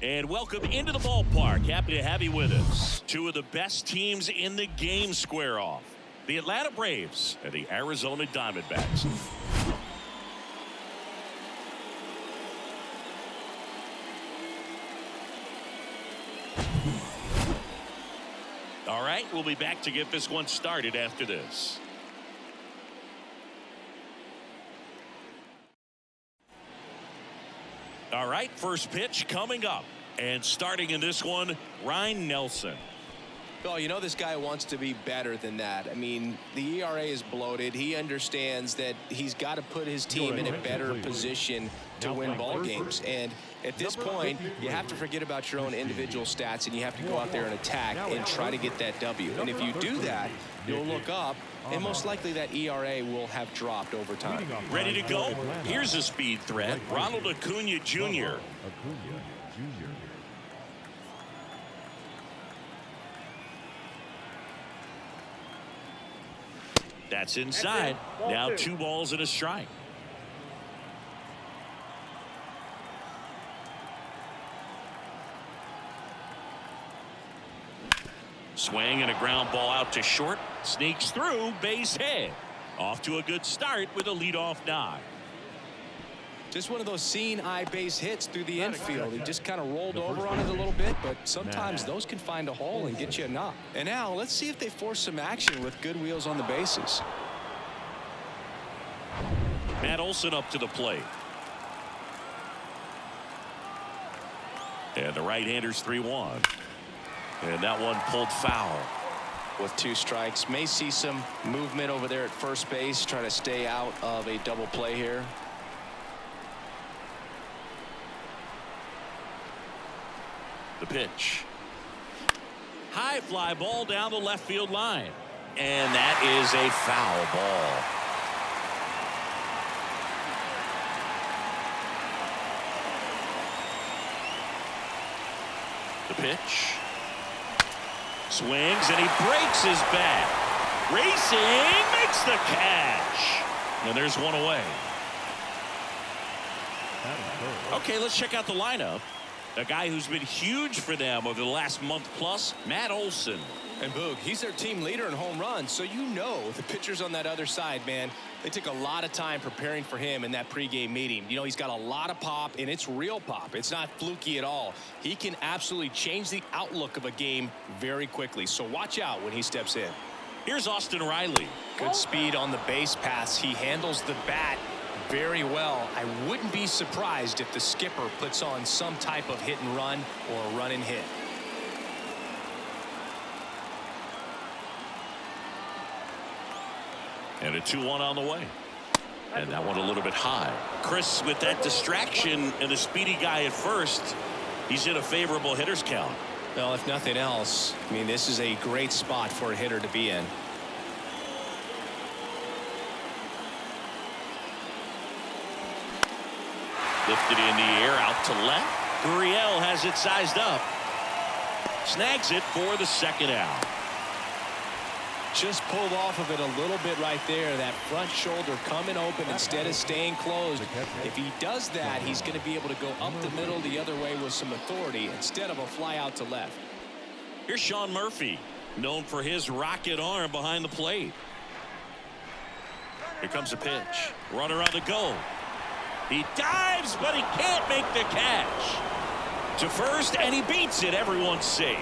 And welcome into the ballpark. Happy to have you with us. Two of the best teams in the game square off. The Atlanta Braves and the Arizona Diamondbacks. All right, we'll be back to get this one started after this. All right, first pitch coming up. And starting in this one, Ryan Nelson. Oh, you know this guy wants to be better than that. I mean, the ERA is bloated. He understands that he's got to put his team in a better position to win ball games. And at this point, you have to forget about your own individual stats, and you have to go out there and attack and try to get that W. And if you do that, you'll look up, and most likely that ERA will have dropped over time. Ready to go? Here's a speed threat, Ronald Acuna Jr. That's inside. Now 2 balls and a strike. Swing and a ground ball out to short. Sneaks through, base hit. Off to a good start with a leadoff knock. Just one of those seeing eye base hits through the infield. He just kind of rolled over on it a little bit, but sometimes those can find a hole and get you a knock. And now let's see if they force some action with good wheels on the bases. Matt Olson up to the plate. And the right-hander's 3-1. And that one pulled foul. With 2 strikes, may see some movement over there at first base, trying to stay out of a double play here. The pitch. High fly ball down the left field line. And that is a foul ball. The pitch. Swings and he breaks his bat. Racing makes the catch. And there's one away. Okay, let's check out the lineup. A guy who's been huge for them over the last month plus, Matt Olson. And Boog, he's their team leader in home runs, so you know the pitchers on that other side, man, they took a lot of time preparing for him in that pregame meeting. You know, he's got a lot of pop, and it's real pop. It's not fluky at all. He can absolutely change the outlook of a game very quickly, so watch out when he steps in. Here's Austin Riley. Good speed on the base pass. He handles the bat very well. I wouldn't be surprised if the skipper puts on some type of hit and run or a run and hit. And a 2-1 on the way. And that one a little bit high. Chris, with that distraction and a speedy guy at first, he's in a favorable hitter's count. Well, if nothing else, I mean, this is a great spot for a hitter to be in. Lifted in the air out to left. Gurriel has it sized up. Snags it for the second out. Just pulled off of it a little bit right there. That front shoulder coming open instead of staying closed. If he does that, he's going to be able to go up the middle the other way with some authority instead of a fly out to left. Here's Sean Murphy, known for his rocket arm behind the plate. Here comes a pitch. Runner on the go. He dives, but he can't make the catch. To first, and he beats it. Everyone's safe.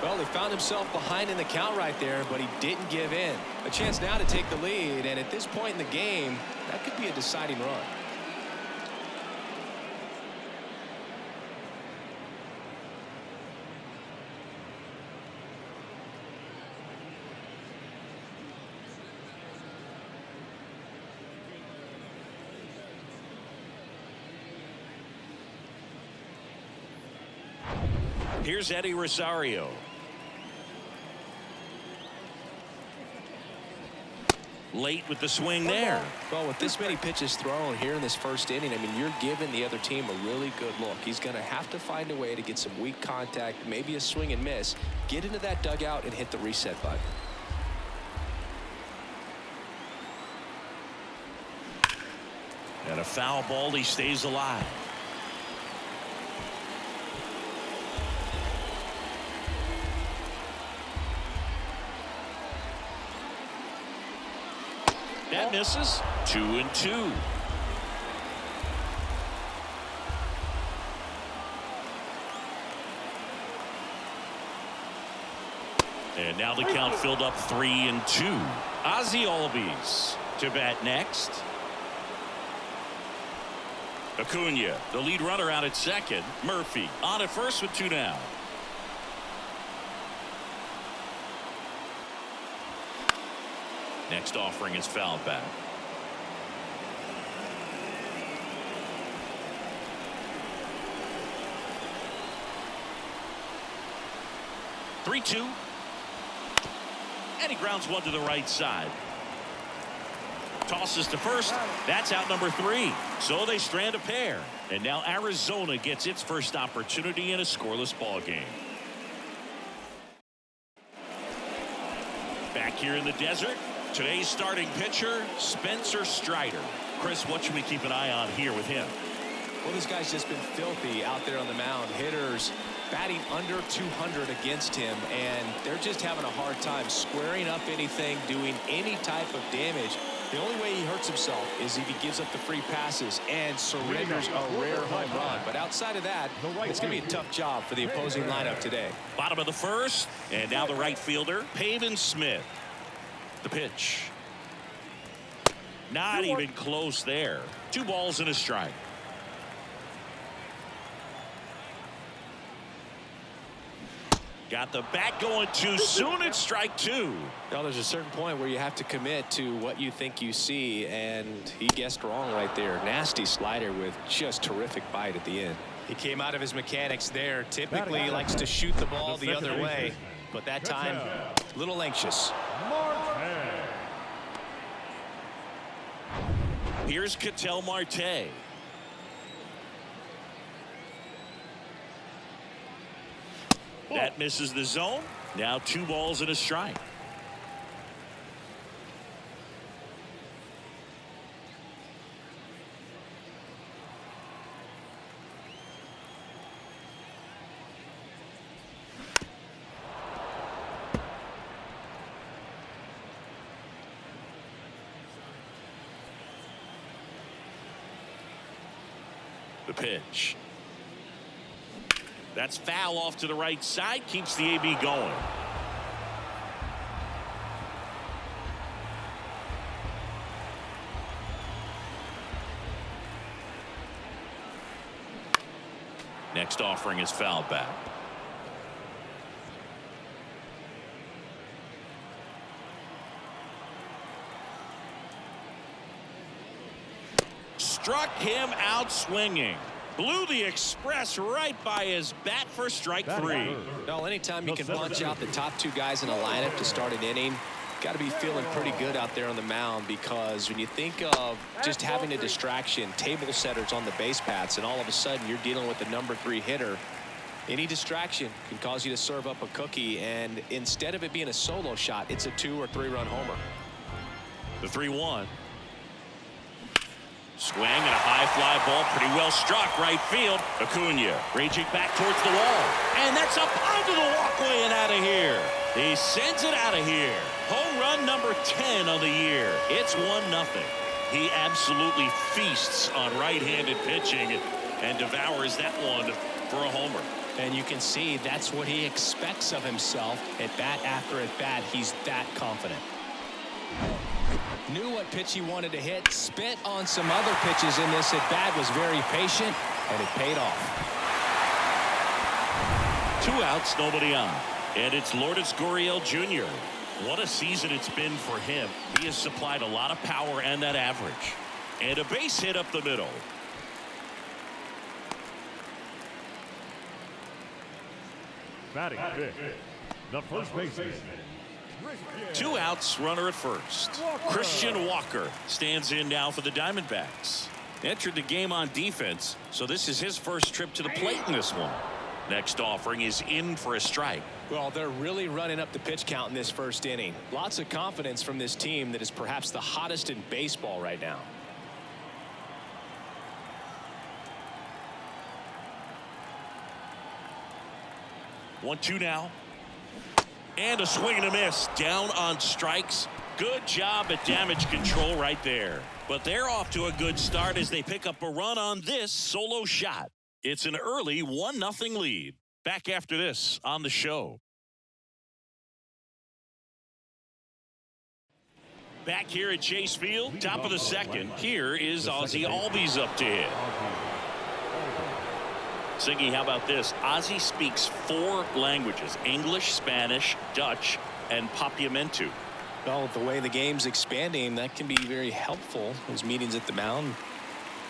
Well, he found himself behind in the count right there, but he didn't give in. A chance now to take the lead, and at this point in the game, that could be a deciding run. Here's Eddie Rosario. Late with the swing there. Well, with this many pitches thrown here in this first inning, I mean, you're giving the other team a really good look. He's going to have to find a way to get some weak contact, maybe a swing and miss, get into that dugout and hit the reset button. And a foul ball, he stays alive. That misses. 2-2. And now the count filled up 3-2. Ozzie Albies to bat next. Acuna, the lead runner, out at second. Murphy on at first with 2 down. Next offering is fouled back. Three-two. And he grounds one to the right side. Tosses to first. That's out number 3. So they strand a pair. And now Arizona gets its first opportunity in a scoreless ball game. Back here in the desert, today's starting pitcher, Spencer Strider. Chris, what should we keep an eye on here with him? Well, this guy's just been filthy out there on the mound. Hitters batting under 200 against him, and they're just having a hard time squaring up anything, doing any type of damage. The only way he hurts himself is if he gives up the free passes and surrenders a rare home run. But outside of that, it's going to be a tough job for the opposing lineup today. Bottom of the first, and now the right fielder, Pavin Smith. The pitch. Not even close there. 2 balls and a strike. Got the bat going too soon. It's strike 2. Well, there's a certain point where you have to commit to what you think you see, and he guessed wrong right there. Nasty slider with just terrific bite at the end. He came out of his mechanics there. Typically he likes to shoot the ball the other way, but that time a little anxious. Here's Ketel Marte. That misses the zone. Now 2 balls and a strike. The pitch. That's foul off to the right side. Keeps the AB going. Next offering is fouled back. Struck him out swinging. Blew the express right by his bat for strike 3. Well, anytime you can punch out the top 2 guys in a lineup to start an inning, got to be feeling pretty good out there on the mound, because when you think of just having a distraction, table setters on the base paths, and all of a sudden you're dealing with the number 3 hitter, any distraction can cause you to serve up a cookie, and instead of it being a solo shot, it's a 2 or 3 run homer. The 3-1. Swing and a high fly ball, pretty well struck right field. Acuna raging back towards the wall, and that's up onto the walkway and out of here. He sends it out of here. Home run number 10 on the year. It's 1-0. He absolutely feasts on right-handed pitching and devours that one for a homer. And you can see that's what he expects of himself at bat after at bat. He's that confident. Knew what pitch he wanted to hit, spit on some other pitches in this at bat, was very patient, and it paid off. 2 outs, nobody on. And it's Lourdes Gurriel Jr. What a season it's been for him. He has supplied a lot of power and that average. And a base hit up the middle. Batting fifth, the first baseman. 2 outs, runner at first. Christian Walker stands in now for the Diamondbacks. Entered the game on defense, so this is his first trip to the plate in this one. Next offering is in for a strike. Well, they're really running up the pitch count in this first inning. Lots of confidence from this team that is perhaps the hottest in baseball right now. One, 2 now. And a swing and a miss. Down on strikes. Good job at damage control right there. But they're off to a good start as they pick up a run on this solo shot. It's an early 1-0 lead. Back after this on the show. Back here at Chase Field, top of the second. Here is Ozzie Albies up to hit. Siggy, how about this? Ozzie speaks 4 languages: English, Spanish, Dutch, and Papiamentu. Well, the way the game's expanding, that can be very helpful. Those meetings at the mound,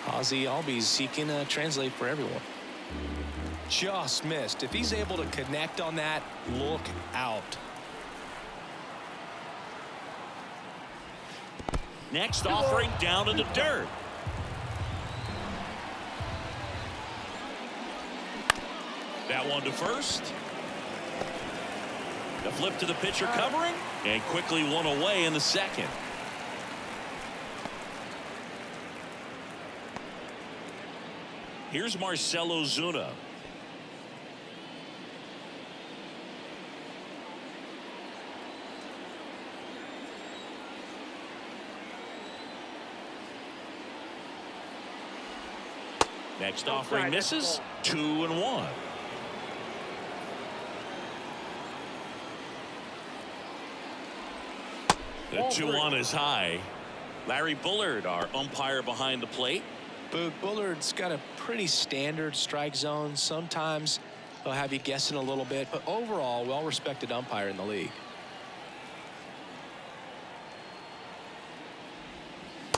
Ozzie Albies, he can translate for everyone. Just missed. If he's able to connect on that, look out. Next offering down in the dirt. That one to first. The flip to the pitcher covering, and quickly one away in the second. Here's Marcell Ozuna. Next offering misses. 2-1. The 2-1 is high. Larry Bullard, our umpire behind the plate. Bullard's got a pretty standard strike zone. Sometimes he'll have you guessing a little bit, but overall, well-respected umpire in the league.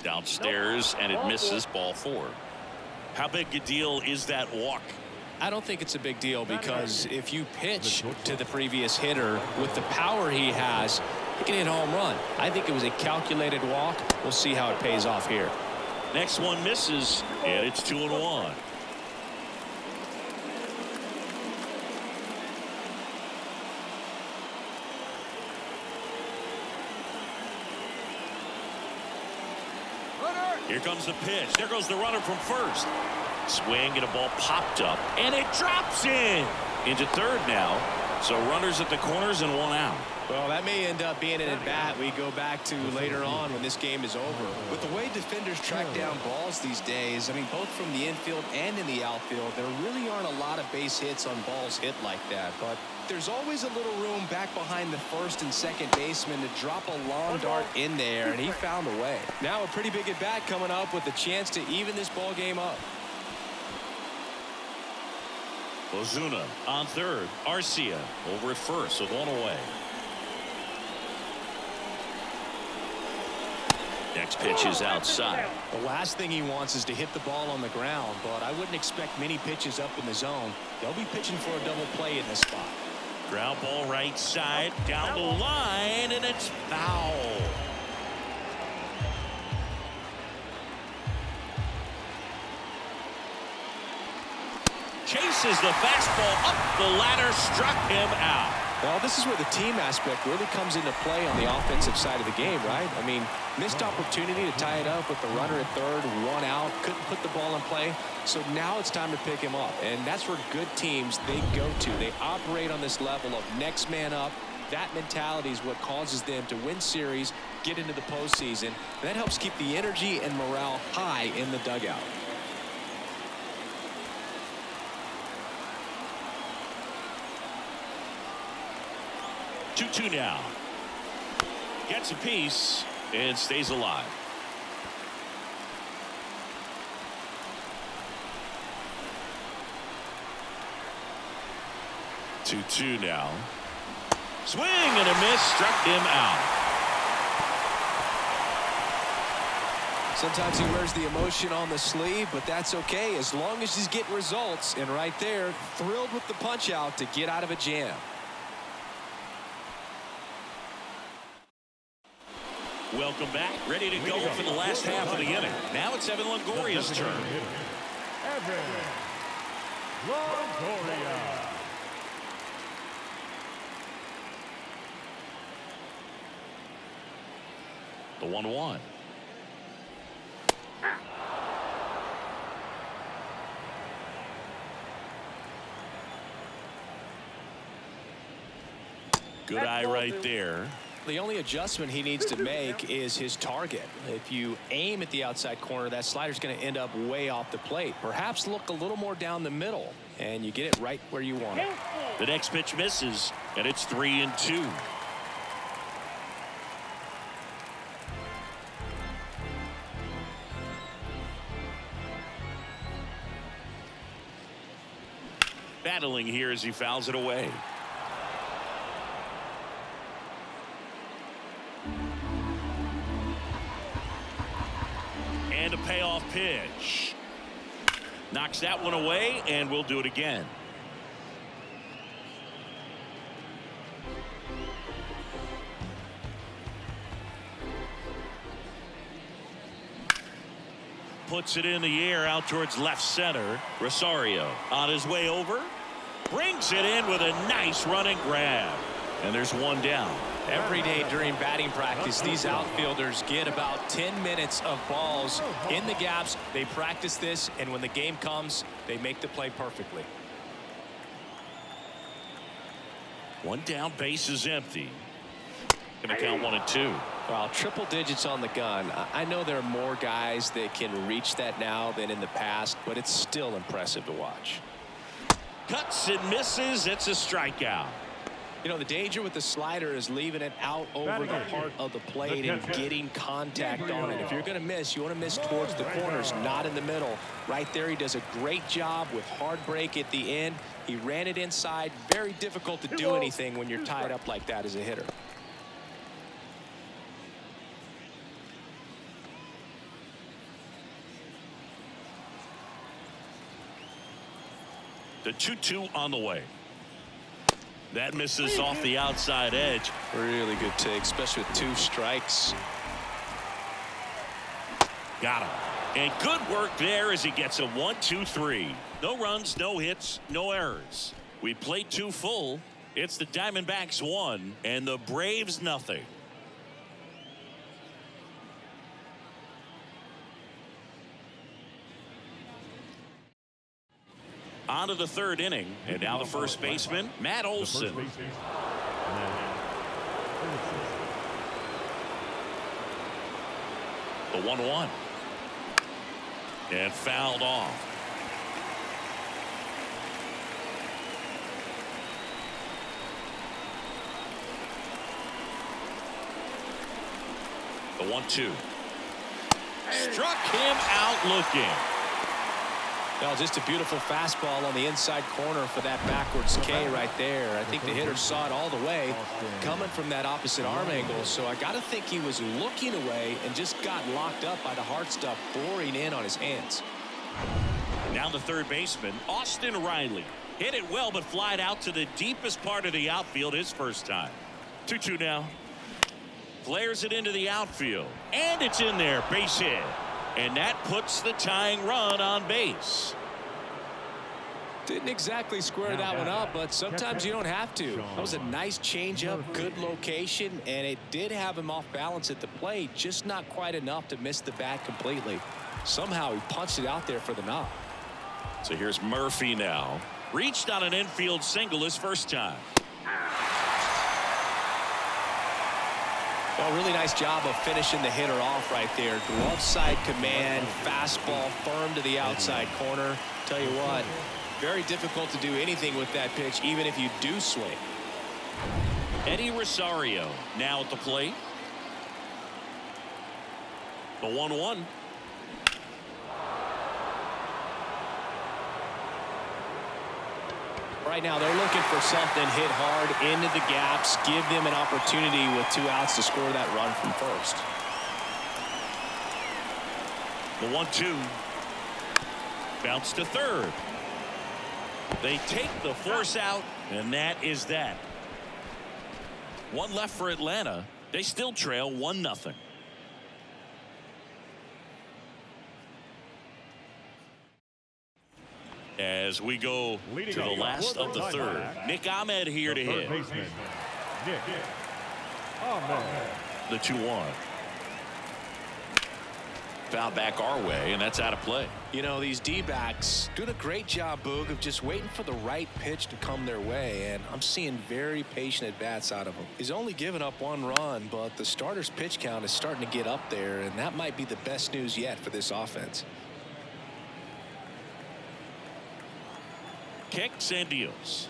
Downstairs, and it misses. Ball 4. How big a deal is that walk? I don't think it's a big deal, because if you pitch to the previous hitter with the power he has, he can hit a home run. I think it was a calculated walk. We'll see how it pays off here. Next one misses, and it's 2-1. Here comes the pitch. There goes the runner from first. Swing, and a ball popped up, and it drops in into third now. So runners at the corners and 1 out. Well, that may end up being an at-bat we go back to later on when this game is over. With the way defenders track down balls these days, I mean, both from the infield and in the outfield, there really aren't a lot of base hits on balls hit like that. But there's always a little room back behind the first and second baseman to drop a long dart in there, and he found a way. Now a pretty big at-bat coming up with a chance to even this ball game up. Ozuna on third. Arcia over at first with 1 away. Next pitch is outside. The last thing he wants is to hit the ball on the ground, but I wouldn't expect many pitches up in the zone. They'll be pitching for a double play in this spot. Ground ball right side, down the line, and it's foul. Chases the fastball up the ladder, struck him out. Well, this is where the team aspect really comes into play on the offensive side of the game, right? I mean, missed opportunity to tie it up with the runner at third, 1 out, couldn't put the ball in play. So now it's time to pick him up, and that's where good teams, they go to. They operate on this level of next man up. That mentality is what causes them to win series, get into the postseason. And that helps keep the energy and morale high in the dugout. 2-2 now. Gets a piece and stays alive. Two now. Swing and a miss, struck him out. Sometimes he wears the emotion on the sleeve, but that's okay as long as he's getting results. And right there, thrilled with the punch out to get out of a jam. Welcome back. Ready to go for the last half of the inning. Now it's Evan Longoria's turn. Evan Longoria. The 1-1. Good eye right there. The only adjustment he needs to make is his target. If you aim at the outside corner, that slider's going to end up way off the plate. Perhaps look a little more down the middle, and you get it right where you want it. The next pitch misses, and it's 3-2. Battling here as he fouls it away. And a payoff pitch. Knocks that one away, and we'll do it again. Puts it in the air out towards left center. Rosario on his way over. Brings it in with a nice running grab. And there's one down. Every day during batting practice, these outfielders get about 10 minutes of balls in the gaps. They practice this, and when the game comes, they make the play perfectly. One down, base is empty. Gonna count 1-2. Well, triple digits on the gun. I know there are more guys that can reach that now than in the past, but it's still impressive to watch. Cuts and misses. It's a strikeout. You know, the danger with the slider is leaving it out over the heart of the plate and getting contact on it. If you're going to miss, you want to miss towards the corners, not in the middle. Right there, he does a great job with hard break at the end. He ran it inside. Very difficult to do anything when you're tied up like that as a hitter. The 2-2 on the way. That misses off the outside edge. Really good take, especially with 2 strikes. Got him. And good work there as he gets a 1-2-3. No runs, no hits, no errors. We played 2 full. It's the Diamondbacks 1 and the Braves nothing. On to the 3rd inning, and now the first baseman, Matt Olson. The 1-1. And fouled off. The 1-2. Struck him out looking. Well, just a beautiful fastball on the inside corner for that backwards K right there. I think the hitter saw it all the way coming from that opposite arm angle. So I got to think he was looking away and just got locked up by the hard stuff boring in on his hands. Now the 3rd baseman, Austin Riley. Hit it well, but flied out to the deepest part of the outfield his first time. 2-2 now. Flares it into the outfield. And it's in there. Base hit. And that puts the tying run on base. Didn't exactly square that one up, but sometimes you don't have to. That was a nice changeup, good location, and it did have him off balance at the plate, just not quite enough to miss the bat completely. Somehow he punched it out there for the knock. So here's Murphy now. Reached on an infield single his first time. Well, really nice job of finishing the hitter off right there. Glove side command, fastball firm to the outside corner. Tell you what, very difficult to do anything with that pitch, even if you do swing. Eddie Rosario now at the plate. The 1-1. Right now they're looking for something hit hard into the gaps, give them an opportunity with 2 outs to score that run from first. The 1-2. Bounce to 3rd. They take the force out, and that is that. 1 left for Atlanta. They still trail 1-0. As we go to the last of the 3rd. Nick Ahmed here to hit. The 2-1. Foul back our way, and that's out of play. You know, these D-backs doing a great job, Boog, of just waiting for the right pitch to come their way, and I'm seeing very patient at-bats out of him. He's only given up 1 run, but the starter's pitch count is starting to get up there, and that might be the best news yet for this offense. Kicks and deals.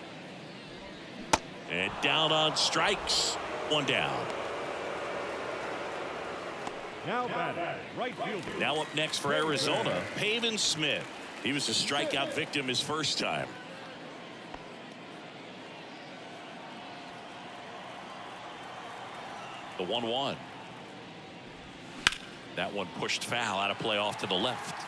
And down on strikes. 1 down. Now batting, right fielder. Now up next for Arizona, Pavin Smith. He was a strikeout victim his first time. The 1-1. That one pushed foul, out of play off to the left.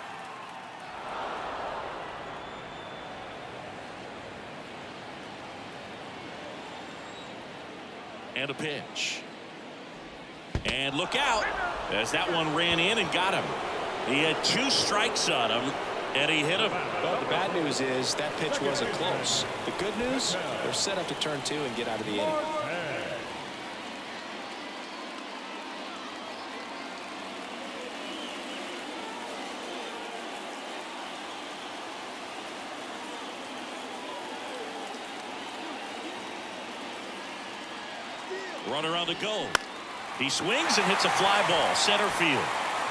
And a pitch. And look out as that one ran in and got him. He had 2 strikes on him and he hit him. Well, the bad news is that pitch wasn't close. The good news, they're set up to turn 2 and get out of the inning. Runner on the go. He swings and hits a fly ball center field.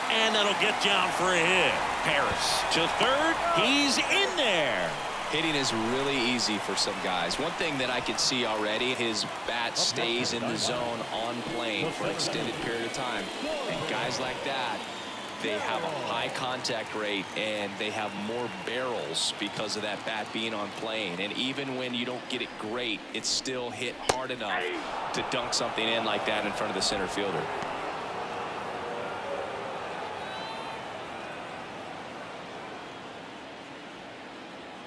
And that'll get down for a hit. Harris to third. He's in there. Hitting is really easy for some guys. One thing that I can see already, his bat stays in the zone on plane for an extended period of time. And guys like that, they have a high contact rate and they have more barrels because of that bat being on plane. And even when you don't get it great, it's still hit hard enough to dunk something in like that in front of the center fielder.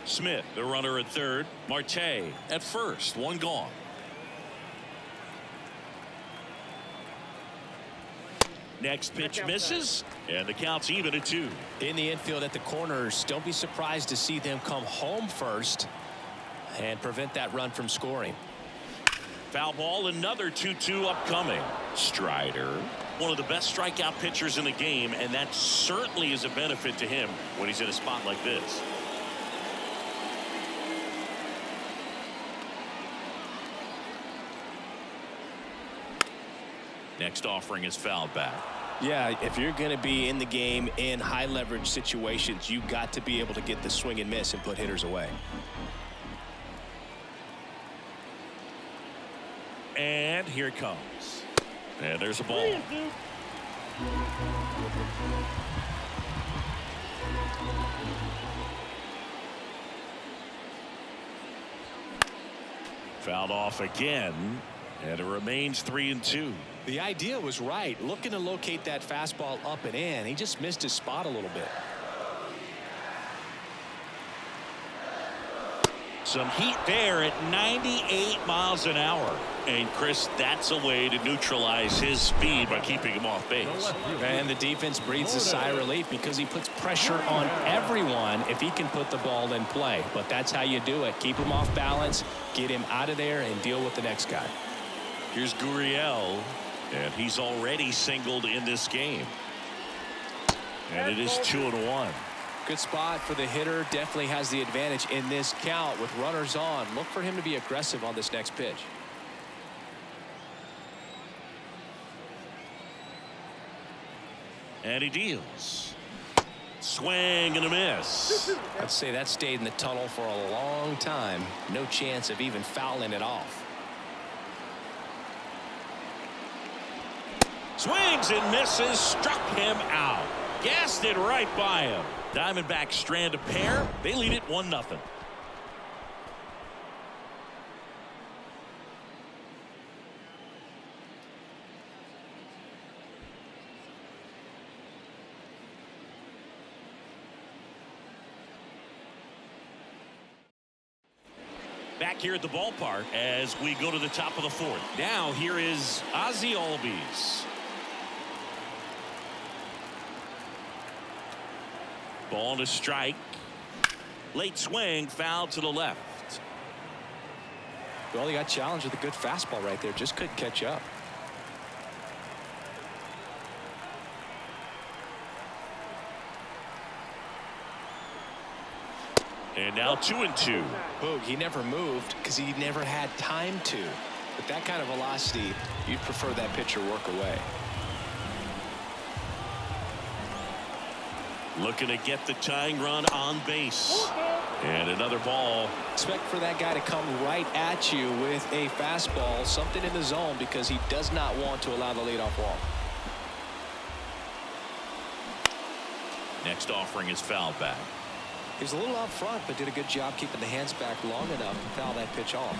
Smith, the runner at third. Marte at first. 1 gone. Next pitch misses, and the count's even at 2. In the infield at the corners, don't be surprised to see them come home first and prevent that run from scoring. Foul ball, another 2-2 upcoming. Strider, one of the best strikeout pitchers in the game, and that certainly is a benefit to him when he's in a spot like this. Next offering is fouled back. Yeah, if you're going to be in the game in high leverage situations, you've got to be able to get the swing and miss and put hitters away. And here it comes. And there's a ball. Fouled off again, and it remains 3-2. The idea was right, looking to locate that fastball up and in. He just missed his spot a little bit. Some heat there at 98 miles an hour. And Chris, that's a way to neutralize his speed by keeping him off base. And the defense breathes a sigh of relief because he puts pressure on everyone if he can put the ball in play. But that's how you do it. Keep him off balance, get him out of there, and deal with the next guy. Here's Gurriel, and he's already singled in this game. And it is 2-1. Good spot for the hitter. Definitely has the advantage in this count with runners on. Look for him to be aggressive on this next pitch. And he deals. Swing and a miss. I'd say that stayed in the tunnel for a long time. No chance of even fouling it off. Swings and misses. Struck him out. Gassed it right by him. Diamondbacks strand a pair. They lead it 1-0. Back here at the ballpark as we go to the top of the 4th. Now here is Ozzie Albies. Ball to strike. Late swing, foul to the left. Well, he got challenged with a good fastball right there. Just couldn't catch up. And now 2-2. Boog, he never moved because he never had time to. With that kind of velocity, you'd prefer that pitcher work away. Looking to get the tying run on base. And another ball. Expect for that guy to come right at you with a fastball, something in the zone, because he does not want to allow the leadoff walk. Next offering is fouled back. He was a little out front, but did a good job keeping the hands back long enough to foul that pitch off.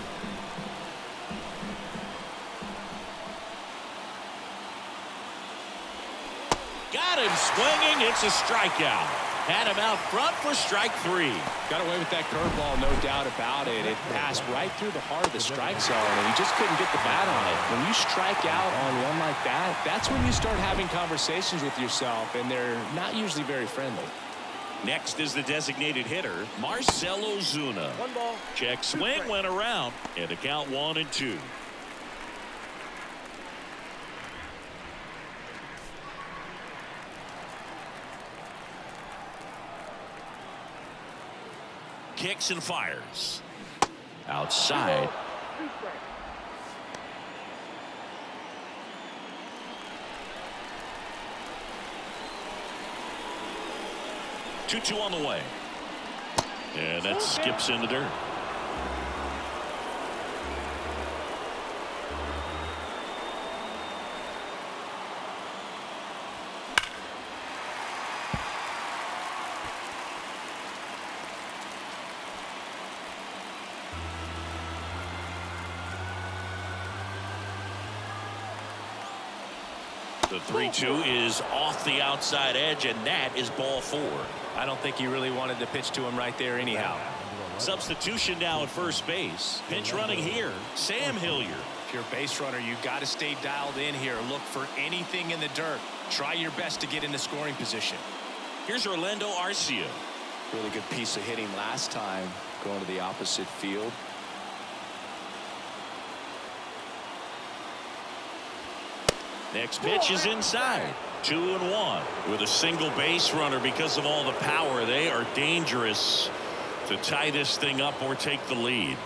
Got him swinging. It's a strikeout. Had him out front for strike 3. Got away with that curveball, no doubt about it. It passed right through the heart of the strike zone, and he just couldn't get the bat on it. When you strike out on one like that, that's when you start having conversations with yourself, and they're not usually very friendly. Next is the designated hitter, Marcell Ozuna. One ball. Check swing went around, and the count 1-2. Kicks and fires. Outside. Two on the way. And that skips in the dirt. The 3-2 is off the outside edge, and that is ball 4. I don't think he really wanted to pitch to him right there anyhow. Substitution now at first base. Pinch running here, Sam Hilliard. If you're a base runner, you got to stay dialed in here. Look for anything in the dirt. Try your best to get into scoring position. Here's Orlando Arcia. Really good piece of hitting last time, going to the opposite field. Next pitch is inside. 2-1 with a single base runner. Because of all the power, they are dangerous to tie this thing up or take the lead.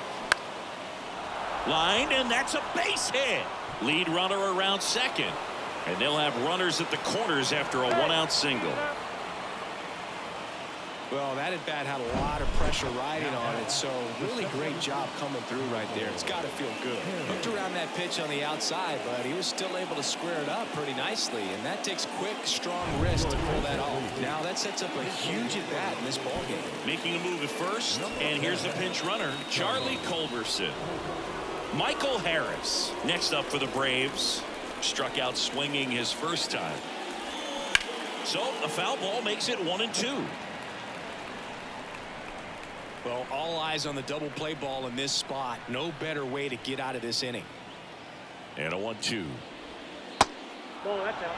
Line, and that's a base hit. Lead runner around second, and they'll have runners at the corners after a 1-out single. Well, that at bat had a lot of pressure riding on it, so really great job coming through right there. It's got to feel good. Looked around that pitch on the outside, but he was still able to square it up pretty nicely, and that takes quick, strong wrist to pull that off. Now that sets up a huge at bat in this ballgame. Making a move at first, and here's the pinch runner, Charlie Culberson. Michael Harris next up for the Braves. Struck out swinging his first time. So a foul ball makes it 1-2. Well, all eyes on the double play ball in this spot. No better way to get out of this inning. And a 1-2. Ball, that's out.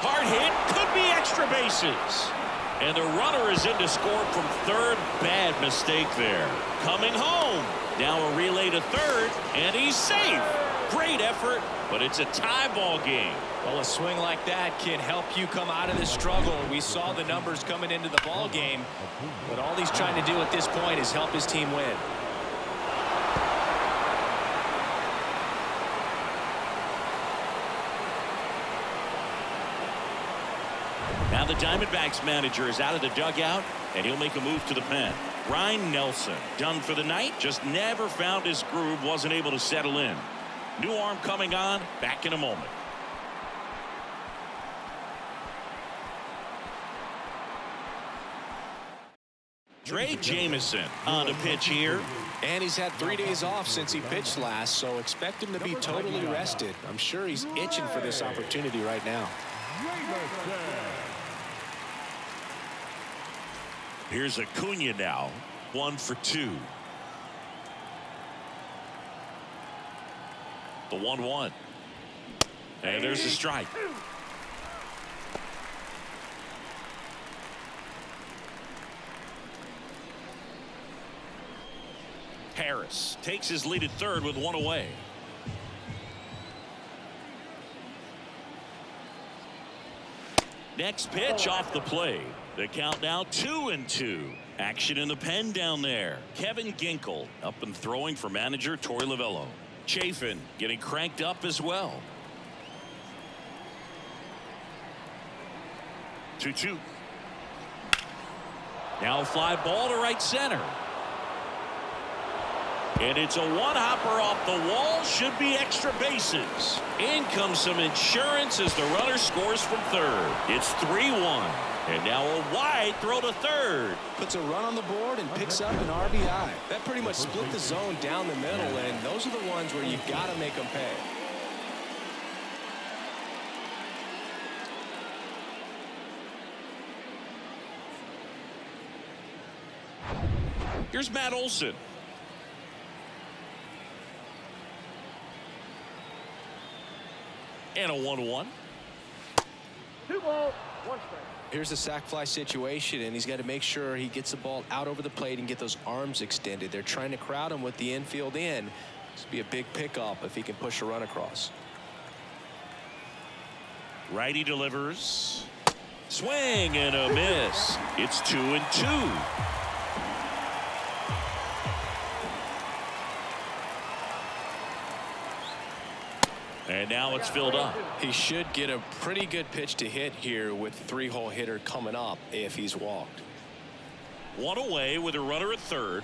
Hard hit, could be extra bases. And the runner is in to score from third. Bad mistake there. Coming home. Now a relay to third, and he's safe. Great effort, but it's a tie ball game. Well, a swing like that can help you come out of this struggle. We saw the numbers coming into the ball game, but all he's trying to do at this point is help his team win. Now the Diamondbacks manager is out of the dugout, and he'll make a move to the pen. Ryan Nelson, done for the night, just never found his groove, wasn't able to settle in. New arm coming on, back in a moment. Trey Jameson on a pitch here. And he's had 3 days off since he pitched last, so expect him to be totally rested. I'm sure he's itching for this opportunity right now. Here's Acuna now, 1 for 2. The 1-1. And there's a strike. Harris takes his lead at third with 1 away. Next pitch off the plate. The count now 2-2. Action in the pen down there. Kevin Ginkel up and throwing for manager Torey Lovullo. Chafin getting cranked up as well. 2-2. Now a fly ball to right center. And it's a one-hopper off the wall. Should be extra bases. In comes some insurance as the runner scores from third. It's 3-1. And now a wide throw to third. Puts a run on the board and picks up an RBI. That pretty much split the zone down the middle, and those are the ones where you've got to make them pay. Here's Matt Olson. And a 1-1. 2 balls, 1 strike. Here's the sac fly situation, and he's got to make sure he gets the ball out over the plate and get those arms extended. They're trying to crowd him with the infield in. This would be a big pickup if he can push a run across. Righty delivers. Swing and a miss. It's 2-2. And now it's filled up. He should get a pretty good pitch to hit here with 3-hole hitter coming up if he's walked. One away with a runner at third.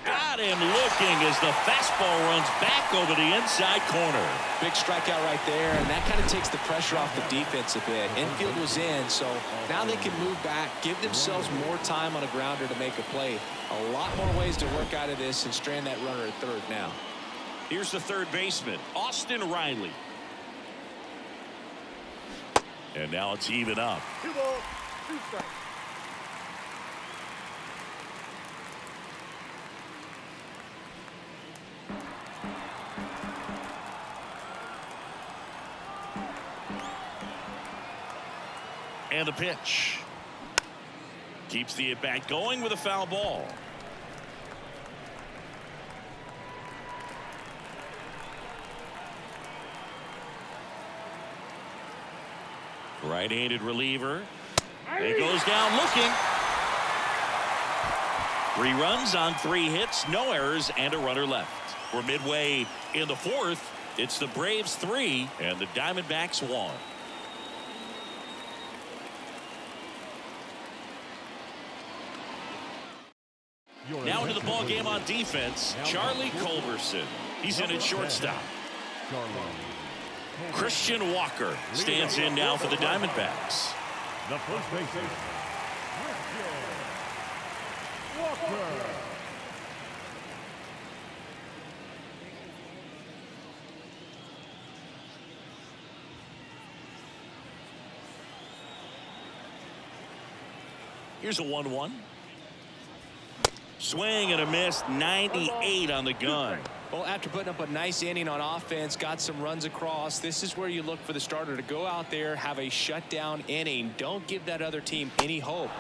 Got him looking as the fastball runs back over the inside corner. Big strikeout right there, and that kind of takes the pressure off the defense a bit. Infield was in, so now they can move back, give themselves more time on a grounder to make a play. A lot more ways to work out of this and strand that runner at third now. Here's the third baseman, Austin Riley. And now it's even up. 2 balls, 2 strikes. And the pitch. Keeps the at-bat going with a foul ball. Right-handed reliever. It goes down looking. 3 runs on 3 hits, no errors, and a runner left. We're midway in the 4th. It's the Braves 3 and the Diamondbacks 1. Now into the ball game on defense, Charlie Culberson. He's in at shortstop. Christian Walker stands in now for the Diamondbacks. The first baseman, Walker. Here's a 1-1. Swing and a miss. 98 on the gun. Well, after putting up a nice inning on offense, got some runs across, this is where you look for the starter to go out there, have a shutdown inning. Don't give that other team any hope.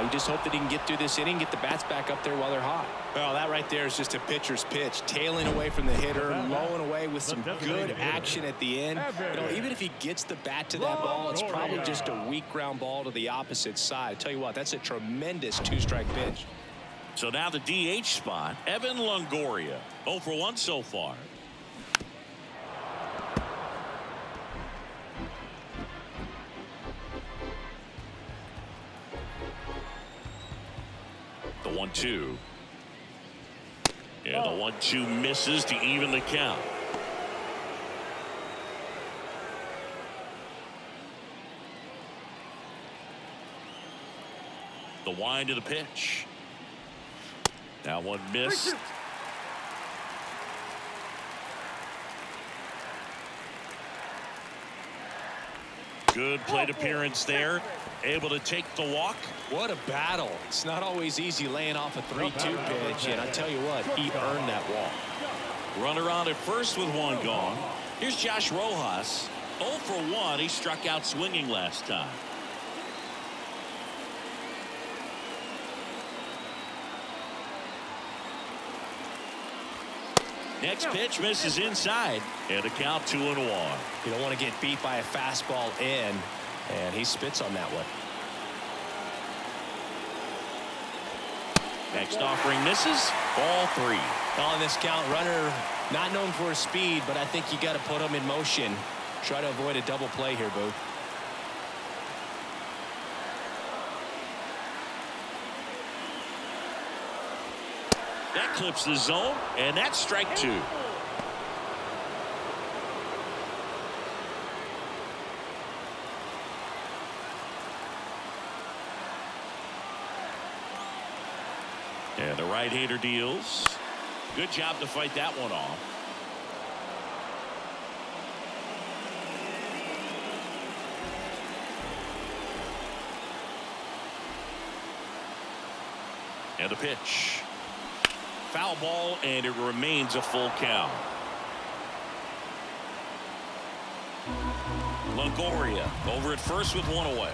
You just hope that he can get through this inning, get the bats back up there while they're hot. Well, that right there is just a pitcher's pitch, tailing away from the hitter, lowing away with some good action at the end. You know, even if he gets the bat to that ball, it's probably just a weak ground ball to the opposite side. I tell you what, that's a tremendous 2-strike pitch. So now the DH spot, Evan Longoria. 0 for 1 so far. The 1-2. And the 1-2 misses to even the count. The wind of the pitch. Now one missed. Good plate appearance there. Able to take the walk. What a battle. It's not always easy laying off a 3-2 pitch, and I tell you what, he earned that walk. Runner on at first with 1 gone. Here's Josh Rojas. 0 for 1. He struck out swinging last time. Next pitch misses inside, and the count 2-1. You don't want to get beat by a fastball in, and he spits on that one. Next offering misses. Ball 3. On this count, runner not known for his speed, but I think you got to put him in motion. Try to avoid a double play here, Boo. That clips the zone, and that's strike 2. And the right-hander deals. Good job to fight that one off. And the pitch. Foul ball, and it remains a full count. Longoria over at first with one away.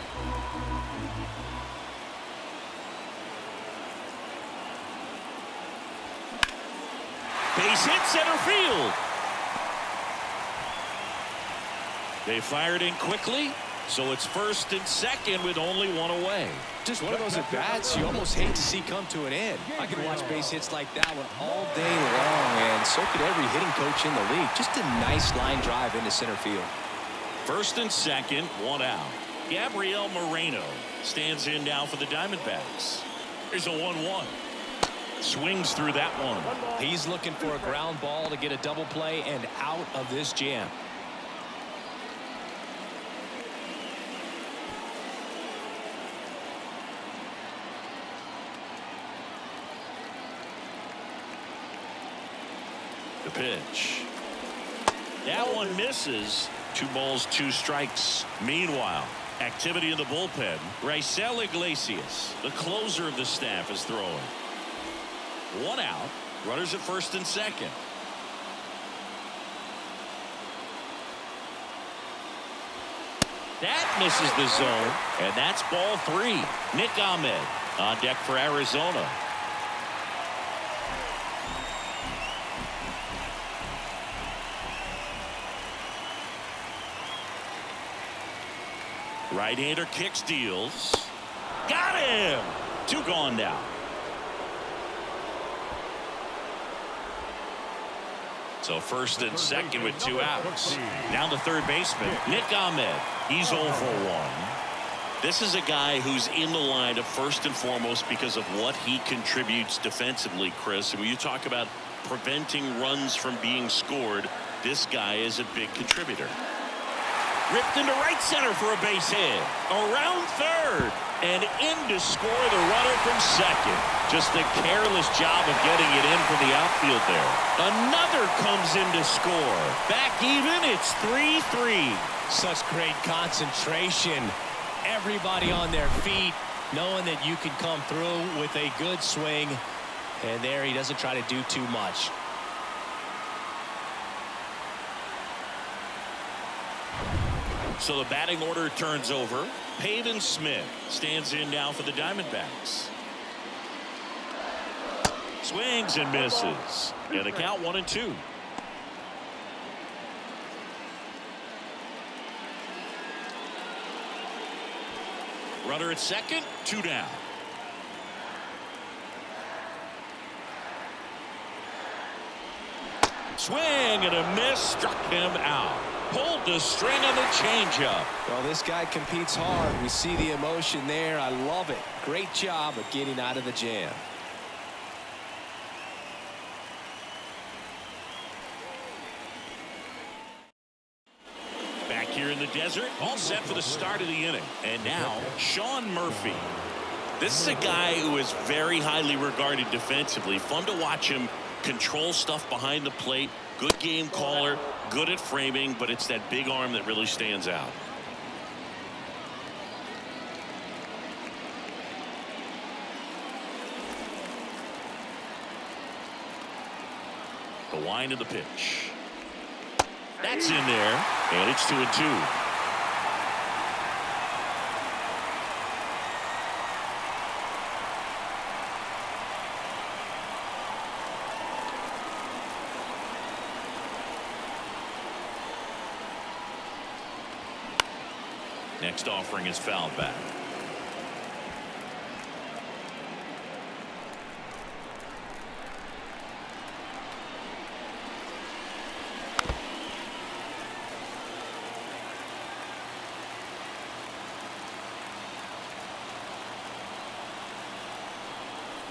Base hit center field. They fired in quickly, so it's first and second with only one away. Just one of those at-bats you almost hate to see come to an end. I could watch base hits like that one all day long, and so could every hitting coach in the league. Just a nice line drive into center field. First and second, one out. Gabriel Moreno stands in now for the Diamondbacks. Here's a 1-1. Swings through that one. He's looking for a ground ball to get a double play and out of this jam. The pitch. That one misses. 2 balls, 2 strikes. Meanwhile, activity in the bullpen. Raisel Iglesias, the closer of the staff, is throwing. 1 out. Runners at first and second. That misses the zone, and that's ball 3. Nick Ahmed on deck for Arizona. Right-hander kicks, deals. Got him! 2 gone now. So first and second with 2 outs. Now the third baseman, Nick Ahmed. He's 0 for 1. This is a guy who's in the lineup first and foremost because of what he contributes defensively, Chris. And when you talk about preventing runs from being scored, this guy is a big contributor. Ripped into right center for a base hit. Around third. And in to score the runner from second. Just a careless job of getting it in from the outfield there. Another comes in to score. Back even, it's 3-3. Such great concentration. Everybody on their feet, knowing that you can come through with a good swing. And there he doesn't try to do too much. So the batting order turns over. Pavin Smith stands in now for the Diamondbacks. Swings and misses. And the count 1-2. Runner at second, 2 down. Swing and a miss, struck him out. Pulled the string on the changeup. Well, this guy competes hard. We see the emotion there. I love it. Great job of getting out of the jam. Back here in the desert, all set for the start of the inning. And now, Sean Murphy. This is a guy who is very highly regarded defensively. Fun to watch him control stuff behind the plate. Good game caller, good at framing, but it's that big arm that really stands out. The wind of the pitch. That's in there, and it's 2-2. Next offering is fouled back.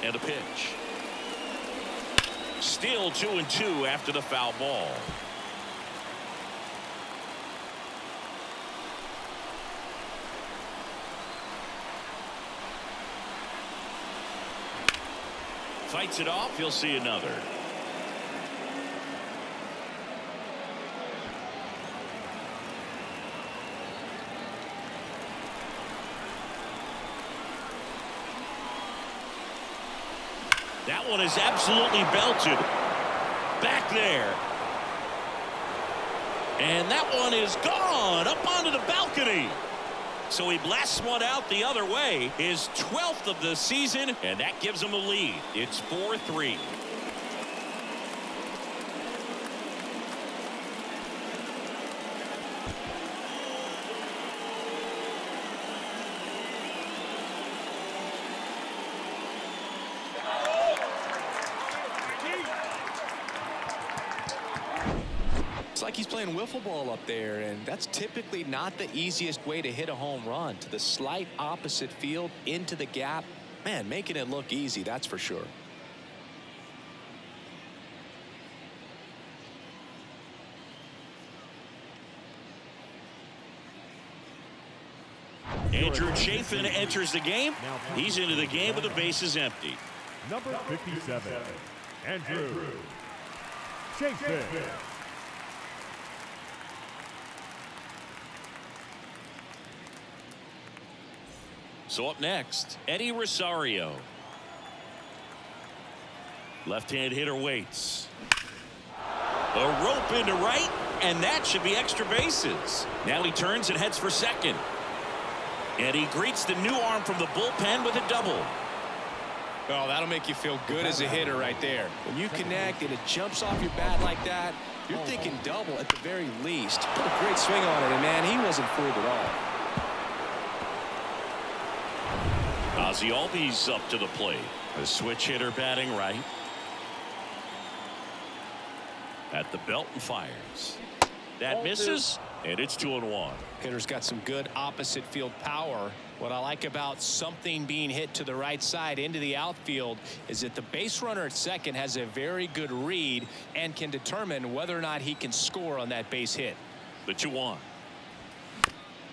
And a pitch. Still 2-2 after the foul ball. Fights it off. He'll see another. That one is absolutely belted. Back there. And that one is gone up onto the balcony. So he blasts one out the other way. His 12th of the season, and that gives him a lead. It's 4-3. It's like he's playing wiffle ball up there, and that's typically not the easiest way to hit a home run. To the slight opposite field, into the gap. Man, making it look easy, that's for sure. Andrew Chafin enters the game. He's into the game with the bases empty. Number 57, Andrew Chafin. So up next, Eddie Rosario. Left-hand hitter waits. A rope into right, and that should be extra bases. Now he turns and heads for second. And he greets the new arm from the bullpen with a double. Oh, that'll make you feel good as a hitter right there. When you connect and it jumps off your bat like that, you're thinking double at the very least. Put a great swing on it, and man, he wasn't fooled at all. Ozzie Albies up to the plate. A switch hitter batting right. At the belt and fires. That misses, and it's 2-1. Hitter's got some good opposite field power. What I like about something being hit to the right side into the outfield is that the base runner at second has a very good read and can determine whether or not he can score on that base hit. The 2-1.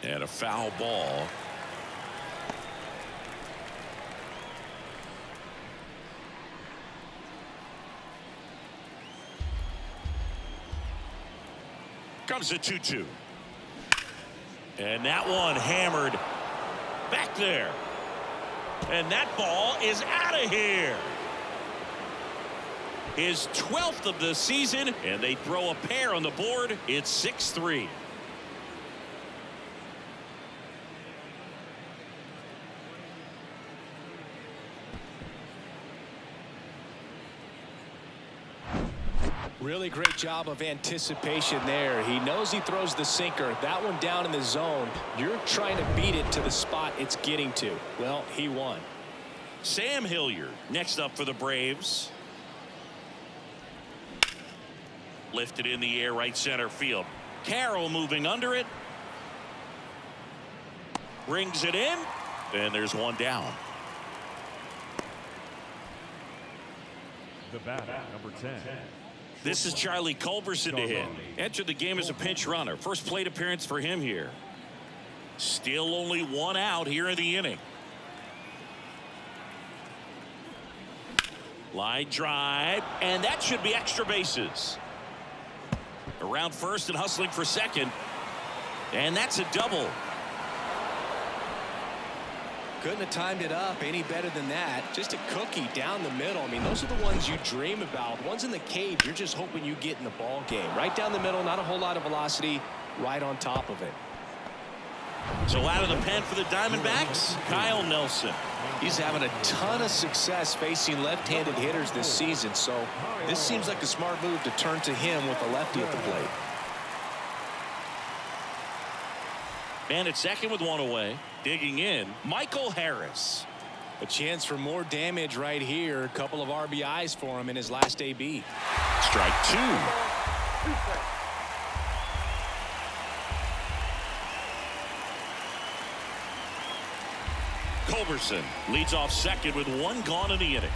And a foul ball. Comes a 2-2. And that one hammered back there. And that ball is out of here. His 12th of the season, and they throw a pair on the board. It's 6-3. Really great job of anticipation there. He knows he throws the sinker. That one down in the zone. You're trying to beat it to the spot it's getting to. Well, he won. Sam Hilliard next up for the Braves. Lifted in the air, right center field. Carroll moving under it. Brings it in. And there's one down. The bat, number 10. This is Charlie Culberson to hit. Entered the game as a pinch runner. First plate appearance for him here. Still only one out here in the inning. Line drive, and that should be extra bases. Around first and hustling for second. And that's a double. Couldn't have timed it up any better than that. Just a cookie down the middle. I mean, those are the ones you dream about. Ones in the cage, you're just hoping you get in the ball game. Right down the middle, not a whole lot of velocity, right on top of it. So out of the pen for the Diamondbacks, Kyle Nelson. He's having a ton of success facing left-handed hitters this season, so this seems like a smart move to turn to him with a lefty at the plate. Man at second with one away. Digging in, Michael Harris. A chance for more damage right here. A couple of RBIs for him in his last AB. Strike two. 2 strikes. Culberson leads off second with one gone in the inning.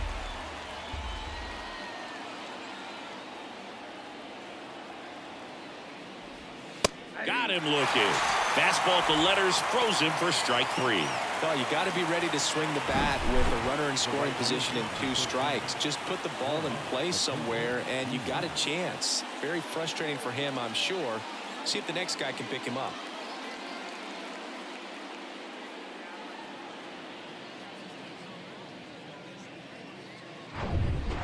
Got him looking. Fastball at the letters, throws him for strike three. Well, you got to be ready to swing the bat with a runner in scoring position and 2 strikes. Just put the ball in place somewhere and you got a chance. Very frustrating for him, I'm sure. See if the next guy can pick him up.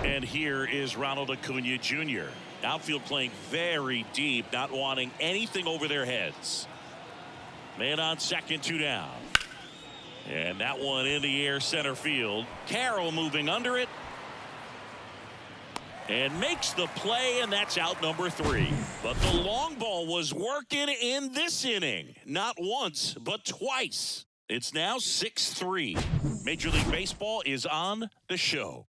And here is Ronald Acuna Jr. Outfield playing very deep, not wanting anything over their heads. Man on second, 2 down. And that one in the air center field. Carroll moving under it. And makes the play, and that's out number 3. But the long ball was working in this inning. Not once, but twice. It's now 6-3. Major League Baseball is on the show.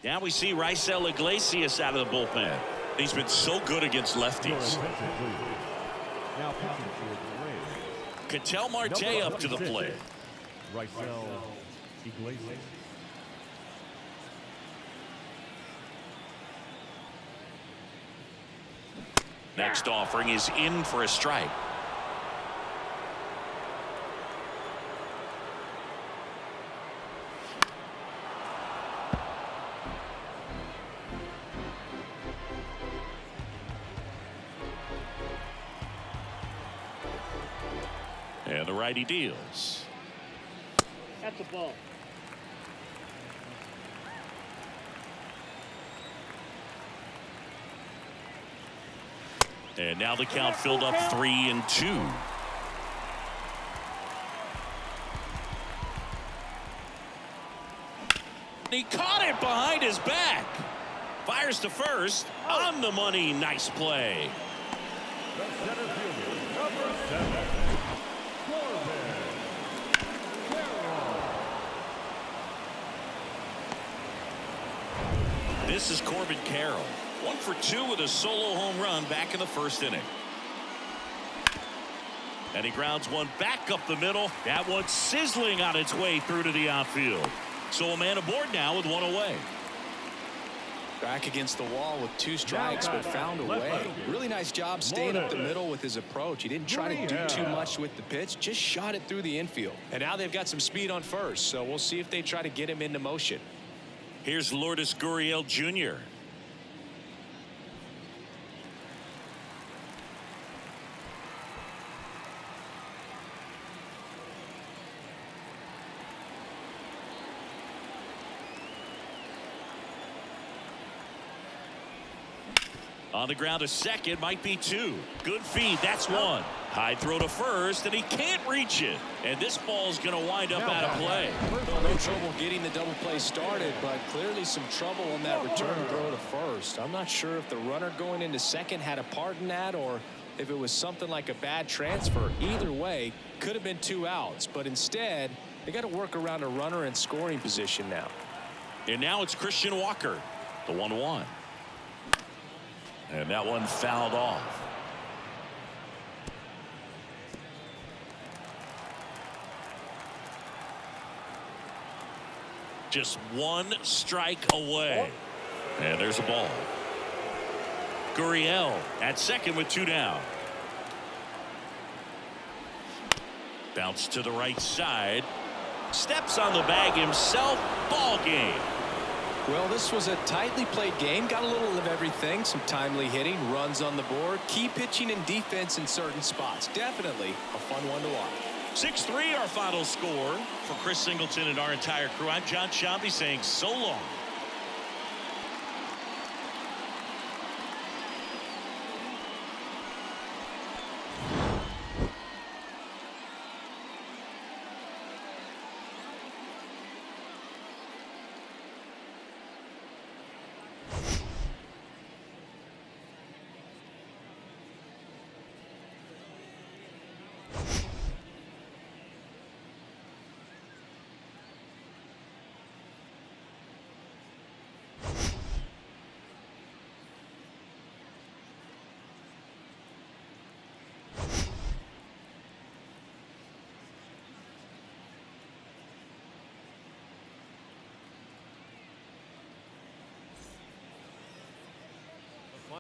Now we see Raisel Iglesias out of the bullpen. He's been so good against lefties. Now pitching for the Rays. Ketel Marte up to the plate. Raisel Iglesias. Next offering is in for a strike. And the righty deals. That's a ball. And now the count filled up 3-2. He caught it behind his back. Fires to first. On the money. Nice play. The center fielder, number 7, Corbin Carroll. This is Corbin Carroll. 1 for 2 with a solo home run back in the first inning. And he grounds one back up the middle. That one sizzling on its way through to the outfield. So a man aboard now with one away. Back against the wall with 2 strikes, but found a way. Really nice job staying up the middle with his approach. He didn't try to do too much with the pitch, just shot it through the infield. And now they've got some speed on first, so we'll see if they try to get him into motion. Here's Lourdes Gurriel Jr. On the ground to second, might be 2. Good feed, that's 1. High throw to first, and he can't reach it. And this ball's going to wind up out of play. No trouble getting the double play started, but clearly some trouble on that return throw to first. I'm not sure if the runner going into second had a part in that or if it was something like a bad transfer. Either way, could have been 2 outs, but instead, they got to work around a runner in scoring position now. And now it's Christian Walker, the 1-1. And that one fouled off. Just 1 strike away. And there's a ball. Gurriel at second with 2 down. Bounce to the right side. Steps on the bag himself. Ball game. Well, this was a tightly played game. Got a little of everything. Some timely hitting, runs on the board, key pitching and defense in certain spots. Definitely a fun one to watch. 6-3 our final score. For Chris Singleton and our entire crew, I'm John Shambi saying so long.